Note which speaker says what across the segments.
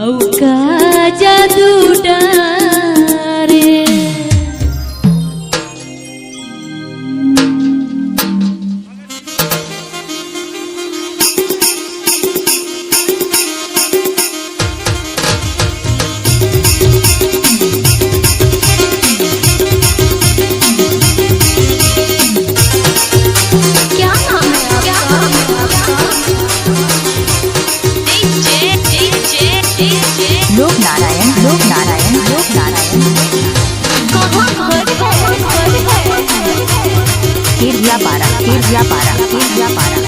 Speaker 1: औका जादू डारे
Speaker 2: लोक नारायण लोक नारायण लोक नारायण केरिया पारा केरिया पारा केरिया पारा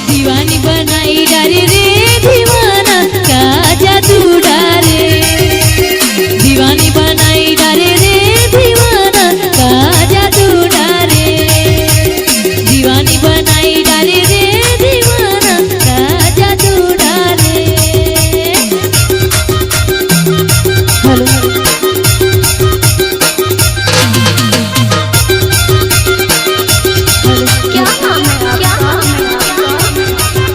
Speaker 1: दीवानी बनाई डारे रे दीवाना का जादू डारे दीवानी बनाई डारे रे दीवाना का जादू डारे दीवानी बनाई डारे रे दीवाना का जादू डारे हेलो
Speaker 2: क्या नाम है क्या नाम है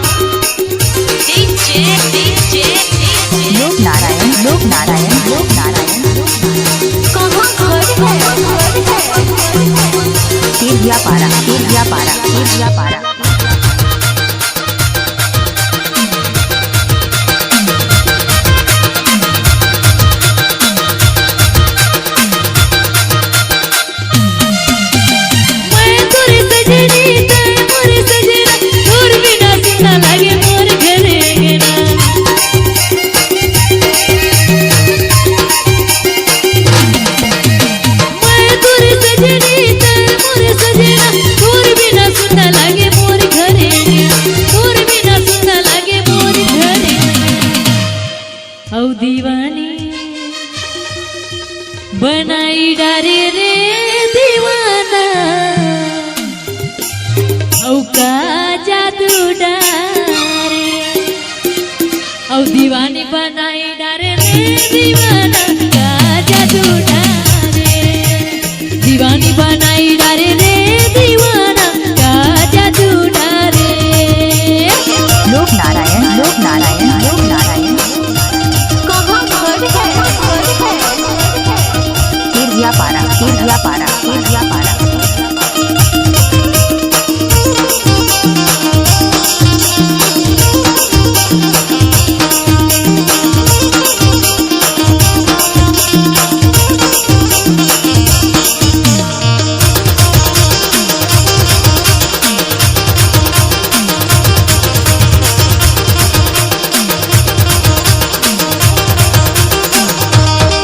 Speaker 2: लोक नारायण लोक नारायण लोक नारायण केरिया पारा केरिया पारा केरिया पारा
Speaker 1: मैं तोरे सजनी ते मोरे सजना तोर बिना सुना लागे मोर घरे गेना मैं तोरे सजनी ते मोरे सजना तोर बिना सुना लागे मोर घरे गेना तोर बिना सुना लागे मोर घरे औ दीवानी बनाई डारे रे दीवाना औका जादू डारे औ दीवानी बनाई डारे रे दीवाना का जादू डारे दीवानी बनाई डारे रे दीवाना का जादू डारे
Speaker 2: लोक नारायण लोक नारायण लोक नारायण केरिया पारा केरिया पारा केरिया पारा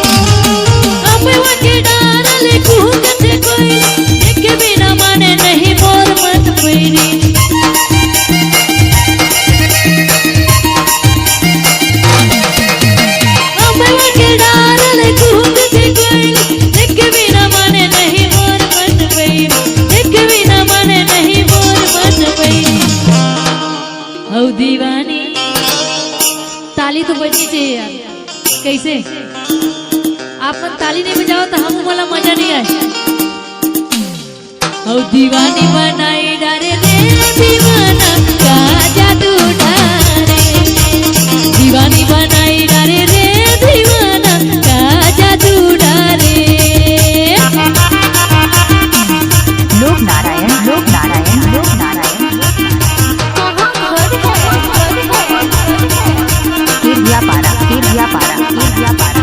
Speaker 1: अपे वके डारल कूकत कोई एक बिना माने नहीं मोर मन पैरी अपे वके डारल कूकत कोई एक बिना माने नहीं मोर मन पैरी एक बिना माने नहीं मोर मन पैरी औ दीवानी ताली तो बजनी चाहिए यार कैसे आपन ताली नहीं बजाओ तो हम वाला मजा नहीं आए औ दीवानी बनाई डारे रे दीवाना का जादू डारे दीवानी बनाई डारे रे दीवाना का जादू डारे
Speaker 2: लोक नारायण लोक नारायण लोक नारायण केरिया पारा केरिया पारा केरिया पारा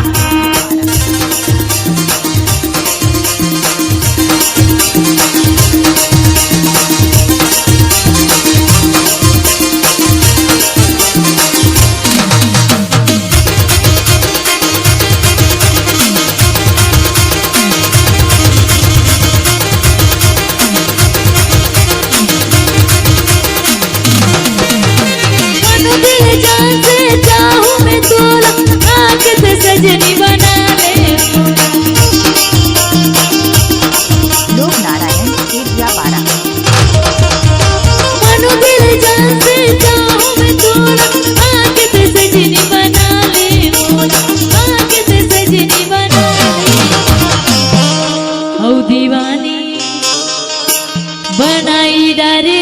Speaker 1: बनाई डारे